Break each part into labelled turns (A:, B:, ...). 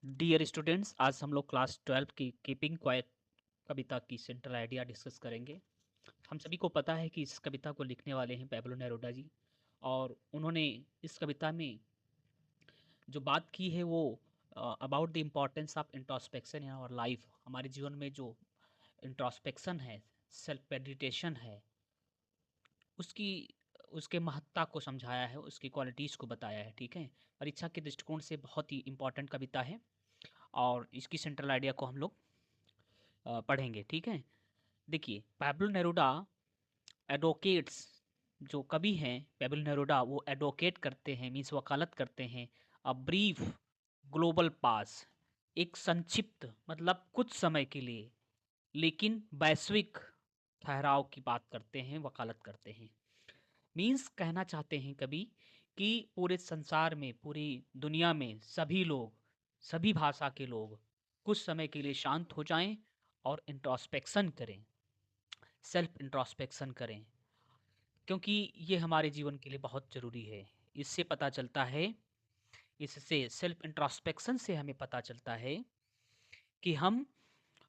A: Dear students, आज हम लोग क्लास 12 की कीपिंग क्वाइट कविता की सेंट्रल आइडिया डिस्कस करेंगे। हम सभी को पता है कि इस कविता को लिखने वाले हैं पैब्लो नेरुदा जी, और उन्होंने इस कविता में जो बात की है वो about the importance of introspection in our life. हमारे जीवन में जो इंट्रोस्पेक्शन है, सेल्फ मेडिटेशन है, उसकी उसके महत्ता को समझाया है, उसकी क्वालिटीज़ को बताया है। ठीक है, परीक्षा के दृष्टिकोण से बहुत ही इंपॉर्टेंट कविता है और इसकी सेंट्रल आइडिया को हम लोग पढ़ेंगे। ठीक है, देखिए पैब्लो नेरुडा एडवोकेट्स, जो कवि हैं पैब्लो नेरुडा, वो एडवोकेट करते हैं, मीन्स वकालत करते हैं अ ब्रीफ ग्लोबल पास, एक संक्षिप्त मतलब कुछ समय के लिए लेकिन वैश्विक ठहराव की बात करते हैं, वकालत करते हैं। मीन्स कहना चाहते हैं कवि कि पूरे संसार में, पूरी दुनिया में सभी लोग, सभी भाषा के लोग कुछ समय के लिए शांत हो जाएं और इंट्रोस्पेक्शन करें, सेल्फ इंट्रोस्पेक्शन करें, क्योंकि ये हमारे जीवन के लिए बहुत ज़रूरी है। इससे पता चलता है, इससे सेल्फ इंट्रोस्पेक्शन से हमें पता चलता है कि हम,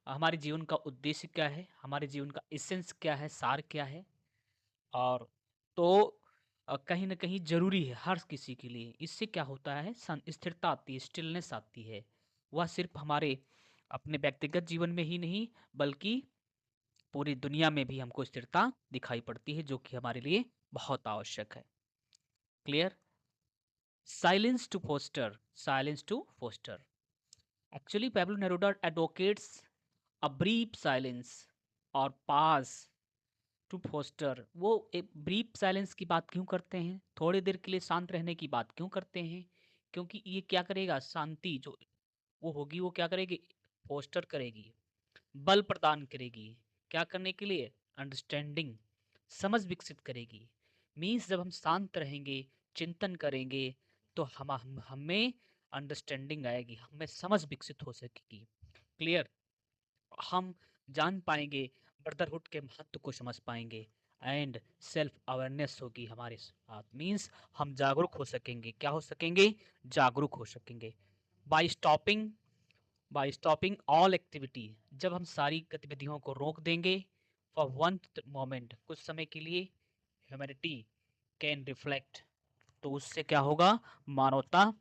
A: हमारे जीवन का उद्देश्य क्या है, हमारे जीवन का एसेंस क्या है, सार क्या है। और तो कहीं न कहीं ज़रूरी है हर किसी के लिए। इससे क्या होता है, स्थिरता आती है, स्टिलनेस आती है। वह सिर्फ़ हमारे अपने व्यक्तिगत जीवन में ही नहीं, बल्कि पूरी दुनिया में भी हमको स्थिरता दिखाई पड़ती है, जो कि हमारे लिए बहुत आवश्यक है। Clear? Silence to foster, silence to foster. Actually Pablo Neruda advocates a brief silence और पास टू फोस्टर। वो एक ब्रीफ साइलेंस की बात क्यों करते हैं, थोड़ी देर के लिए शांत रहने की बात क्यों करते हैं? क्योंकि ये क्या करेगा, शांति जो वो होगी वो क्या करेगी, फोस्टर करेगी, बल प्रदान करेगी। क्या करने के लिए? अंडरस्टैंडिंग, समझ विकसित करेगी। मीन्स जब हम शांत रहेंगे, चिंतन करेंगे, तो हम हमें अंडरस्टैंडिंग आएगी, हमें समझ विकसित हो सकेगी। क्लियर? हम जान पाएंगे, ब्रदरहुड के महत्व को समझ पाएंगे एंड सेल्फ अवेयरनेस होगी हमारे साथ। मीन्स हम जागरूक हो सकेंगे। क्या हो सकेंगे? जागरूक हो सकेंगे। By stopping, by stopping all activity, जब हम सारी गतिविधियों को रोक देंगे फॉर वन मोमेंट, कुछ समय के लिए, ह्यूमैनिटी कैन रिफ्लेक्ट, तो उससे क्या होगा, मानवता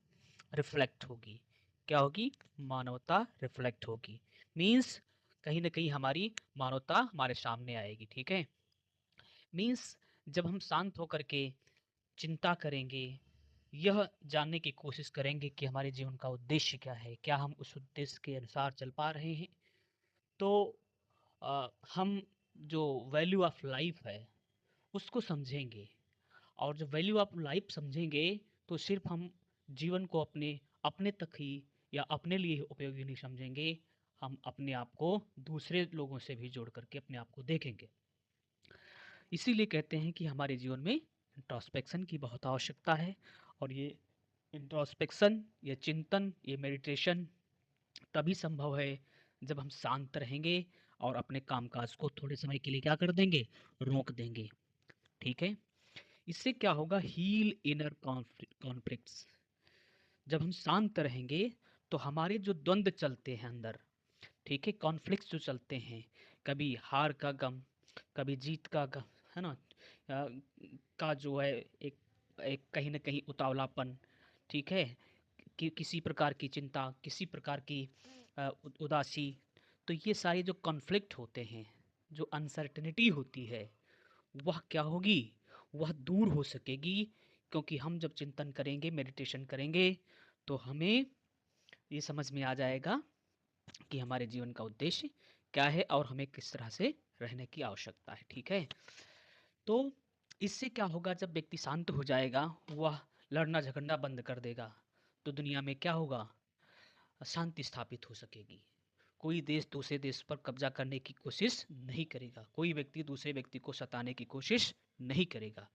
A: रिफ्लेक्ट होगी। क्या होगी? मानवता रिफ्लेक्ट होगी। मीन्स कहीं ना कहीं हमारी मानवता हमारे सामने आएगी। ठीक है, मीन्स जब हम शांत होकर के चिंता करेंगे, यह जानने की कोशिश करेंगे कि हमारे जीवन का उद्देश्य क्या है, क्या हम उस उद्देश्य के अनुसार चल पा रहे हैं, तो हम जो वैल्यू ऑफ लाइफ है उसको समझेंगे। और जब वैल्यू ऑफ लाइफ समझेंगे, तो सिर्फ हम जीवन को अपने अपने तक ही या अपने लिए ही उपयोगी नहीं समझेंगे, हम अपने आप को दूसरे लोगों से भी जोड़ करके अपने आप को देखेंगे। इसीलिए कहते हैं कि हमारे जीवन में इंट्रोस्पेक्शन की बहुत आवश्यकता है। और ये इंट्रोस्पेक्शन, ये चिंतन, ये मेडिटेशन तभी संभव है जब हम शांत रहेंगे और अपने कामकाज को थोड़े समय के लिए क्या कर देंगे, रोक देंगे। ठीक है, इससे क्या होगा, हील इनर कॉन्फ्लिक्ट्स। जब हम शांत रहेंगे तो हमारे जो द्वंद्व चलते हैं अंदर, ठीक है, कॉन्फ्लिक्ट्स जो चलते हैं, कभी हार का गम, कभी जीत का गम, है ना, का जो है एक एक कहीं ना कहीं उतावलापन, ठीक है, कि किसी प्रकार की चिंता, किसी प्रकार की उदासी, तो ये सारे जो कॉन्फ्लिक्ट होते हैं, जो अनसर्टेनिटी होती है, वह क्या होगी, वह दूर हो सकेगी। क्योंकि हम जब चिंतन करेंगे, मेडिटेशन करेंगे, तो हमें ये समझ में आ जाएगा कि हमारे जीवन का उद्देश्य क्या है और हमें किस तरह से रहने की आवश्यकता है। ठीक है, तो इससे क्या होगा, जब व्यक्ति शांत हो जाएगा, वह लड़ना झगड़ना बंद कर देगा, तो दुनिया में क्या होगा, शांति स्थापित हो सकेगी। कोई देश दूसरे देश पर कब्जा करने की कोशिश नहीं करेगा, कोई व्यक्ति दूसरे व्यक्ति को सताने की कोशिश नहीं करेगा।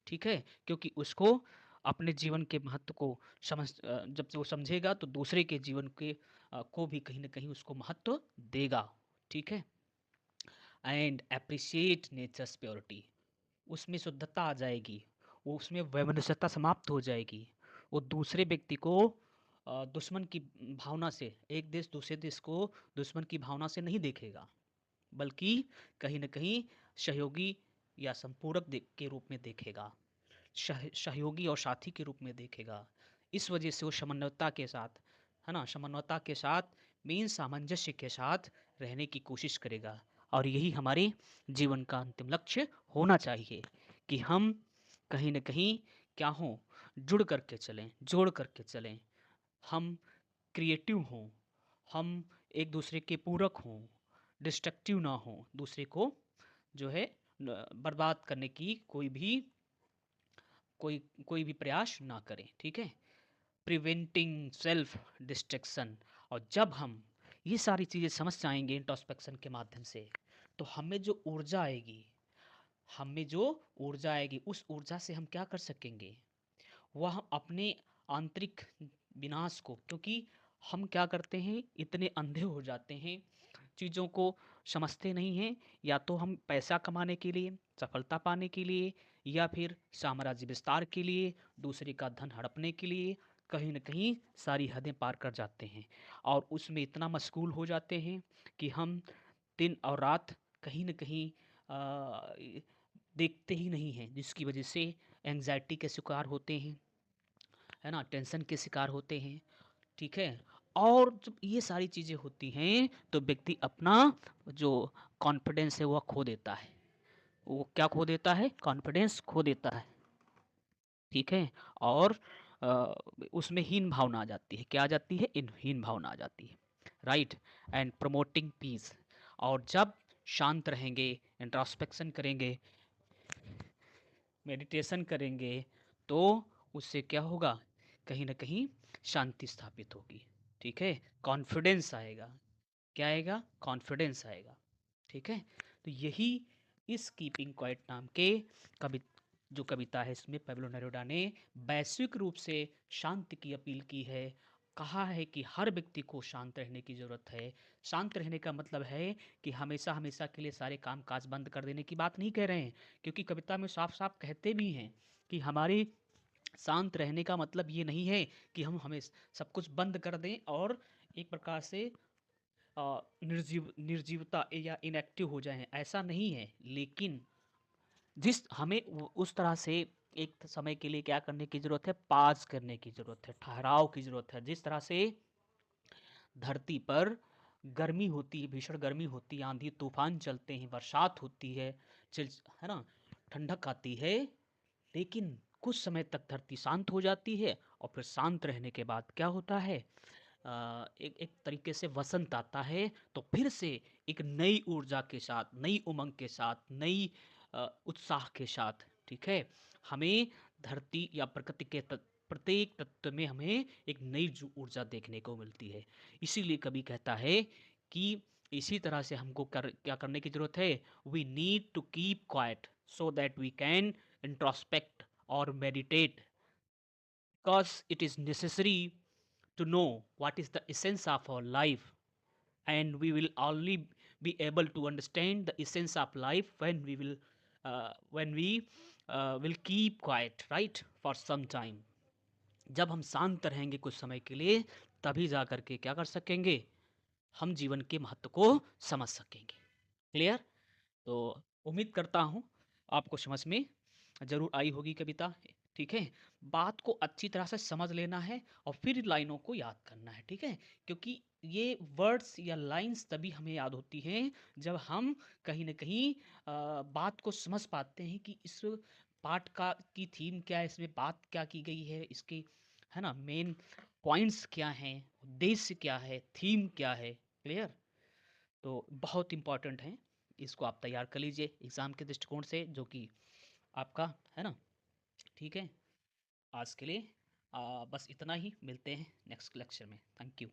A: ठीक है, क्योंकि उसको अपने जीवन के महत्व को जब वो समझेगा, तो दूसरे के जीवन के को भी कहीं ना कहीं उसको महत्व देगा। ठीक है, एंड अप्रिशिएट नेचर्स प्योरिटी, उसमें शुद्धता आ जाएगी, वो उसमें वैमनस्यता समाप्त हो जाएगी। वो दूसरे व्यक्ति को दुश्मन की भावना से, एक देश दूसरे देश को दुश्मन की भावना से नहीं देखेगा, बल्कि कहीं न कहीं सहयोगी या संपूरक के रूप में देखेगा, सहयोगी और साथी के रूप में देखेगा। इस वजह से वो समन्वयता के साथ, है ना? समन्वयता के साथ, मेन सामंजस्य के साथ रहने की कोशिश करेगा, और यही हमारे जीवन का अंतिम लक्ष्य होना चाहिए कि हम कहीं न कहीं क्या हों, जुड़ कर के चलें, जोड़ कर के चलें। हम क्रिएटिव हों, हम एक दूसरे के पूरक हों, डिस्ट्रक्टिव ना हों, दूसरे को जो है बर्बाद करने की कोई कोई भी प्रयास ना करें, ठीक है? Preventing self distraction. और जब हम ये सारी चीज़ें समझ जाएंगे इंट्रोस्पेक्शन के माध्यम से, तो हमें जो ऊर्जा आएगी, उस ऊर्जा से हम क्या कर सकेंगे, वह हम अपने आंतरिक विनाश को, क्योंकि हम क्या करते हैं, इतने अंधे हो जाते हैं, चीज़ों को समझते नहीं हैं, या तो हम पैसा कमाने के लिए, सफलता पाने के लिए, या फिर साम्राज्य विस्तार के लिए, दूसरे का धन हड़पने के लिए कहीं न कहीं सारी हदें पार कर जाते हैं, और उसमें इतना मशगूल हो जाते हैं कि हम दिन और रात कहीं न कहीं देखते ही नहीं हैं, जिसकी वजह से एंग्ज़ायटी के शिकार होते हैं, है ना? टेंशन के शिकार होते हैं, ठीक है? और जब ये सारी चीज़ें होती हैं, तो व्यक्ति अपना जो कॉन्फिडेंस है वह खो देता है। वो क्या खो देता है? कॉन्फिडेंस खो देता है, ठीक है? और उसमें हीन भावना आ जाती है। क्या आ जाती है? हीन भावना आ जाती है, राइट? And promoting piece. और जब शांत रहेंगे, इंट्रोस्पेक्शन करेंगे, मेडिटेशन करेंगे, तो उससे क्या होगा, कहीं न कहीं शांति स्थापित होगी, ठीक है? कॉन्फिडेंस आएगा। क्या आएगा? कॉन्फिडेंस आएगा, ठीक है? तो यही इस कीपिंग क्वाइट नाम के कवि जो कविता है, इसमें पैब्लो नेरुदा ने वैश्विक रूप से शांति की अपील की है। कहा है कि हर व्यक्ति को शांत रहने की ज़रूरत है। शांत रहने का मतलब है कि हमेशा के लिए सारे काम-काज बंद कर देने की बात नहीं कह रहे हैं, क्योंकि कविता में साफ-साफ कहते भी हैं कि हमारे शांत रहने का मतलब ये नहीं है कि हम हमें सब कुछ बंद कर दें और एक प्रकार से निर्जीवता या इनएक्टिव हो जाएँ, ऐसा नहीं है। लेकिन जिस हमें उस तरह से एक समय के लिए क्या करने की ज़रूरत है, पाज़ करने की ज़रूरत है, ठहराव की ज़रूरत है। जिस तरह से धरती पर गर्मी होती है, भीषण गर्मी होती है, आंधी तूफान चलते हैं, बरसात होती है, है ना, ठंडक आती है, लेकिन कुछ समय तक धरती शांत हो जाती है, और फिर शांत रहने के बाद क्या होता है, एक एक तरीके से वसंत आता है, तो फिर से एक नई ऊर्जा के साथ, नई उमंग के साथ, नई उत्साह के साथ, ठीक है, हमें धरती या प्रकृति के प्रत्येक तत्व में हमें एक नई ऊर्जा देखने को मिलती है। इसीलिए कवि कहता है कि इसी तरह से हमको क्या करने की ज़रूरत है, we need to keep quiet so that we can introspect और meditate, because it is necessary to know what is the essence of our life, and we will only be able to understand the essence of life when we will keep quiet, right, for some time. जब हम शांत रहेंगे कुछ समय के लिए, तभी जा कर के क्या कर सकेंगे, हम जीवन के महत्व को समझ सकेंगे। क्लियर? तो उम्मीद करता हूँ आपको समझ में ज़रूर आई होगी कविता, ठीक है? बात को अच्छी तरह से समझ लेना है और फिर लाइनों को याद करना है, ठीक है? क्योंकि ये वर्ड्स या लाइन्स तभी हमें याद होती हैं जब हम कहीं न कहीं बात को समझ पाते हैं कि इस पाठ का की थीम क्या है, इसमें बात क्या की गई है, इसकी, है ना, मेन पॉइंट्स क्या हैं, उद्देश्य क्या है, थीम क्या है, क्लियर? तो बहुत इम्पोर्टेंट है, इसको आप तैयार कर लीजिए एग्ज़ाम के दृष्टिकोण से, जो कि आपका है ना, ठीक है? आज के लिए बस इतना ही, मिलते हैं नेक्स्ट लेक्चर में। Thank you.